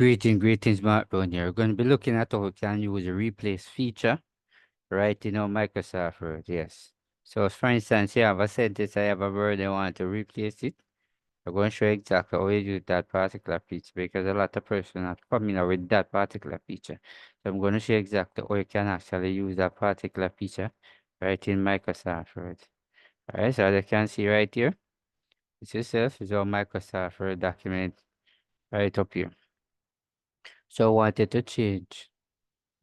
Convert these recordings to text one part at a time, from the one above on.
Greetings, Mark Brown here. We're going to be looking at how we can use the replace feature right in our Microsoft Word. Yes. So, for instance, you have a sentence, I have a word, I want to replace it. I'm going to show you exactly how you use that particular feature because a lot of persons are familiar with that particular feature. So, I'm going to show you exactly how you can actually use that particular feature right in Microsoft Word. All right, so as you can see right here, this itself is our Microsoft Word document right up here. So, I wanted to change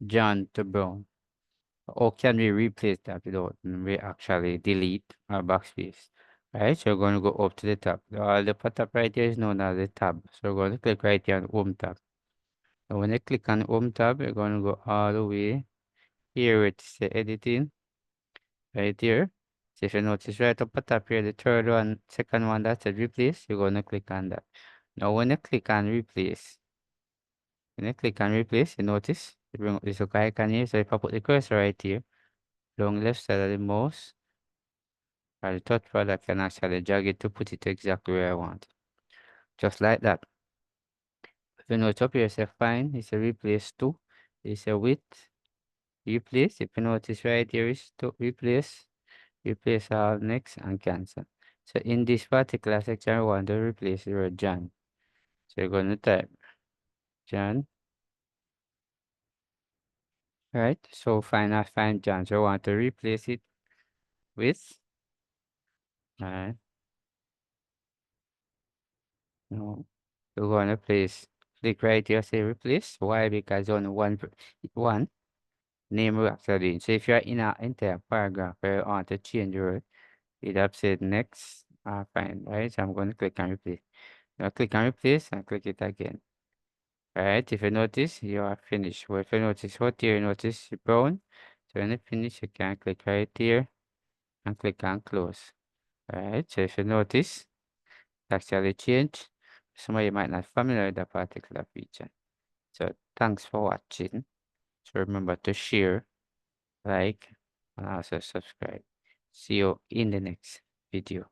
John to Brown. Or can we replace that without we actually delete our backspace? Right, so we're going to go up to the top. The top right here is known as the tab. So we're going to click right here on Home tab. And when you click on Home tab, you're going to go all the way here with the editing right here. So if you notice right up at top here, the third one, second one that said replace, you're going to click on that. Now when you click on replace, you notice it bring up this icon here. So if I put the cursor right here, along left side of the mouse, the touchpad, I can actually drag it to put it exactly where I want. Just like that. If you notice up here, it's a find, it's a replace to, it's a width, replace. If you notice right here is to replace, replace all next and cancel. So in this particular section, I want to replace the word John. So you're going to type John. Right? So find John. So I want to replace it with, alright, no. We're going to place, click right here, say replace. Why? Because only one name will actually. So if you're in an entire paragraph where you want to change your word, you'd have said next, fine, right? So I'm going to click on replace. Now click on replace and click it again. Alright, if you notice, you are finished. Well, if you notice what here, you notice brown. So when you finish, you can click right here and click on close. Alright, so if you notice, it actually changed. Some of you might not familiar with that particular feature. So thanks for watching. So remember to share, like, and also subscribe. See you in the next video.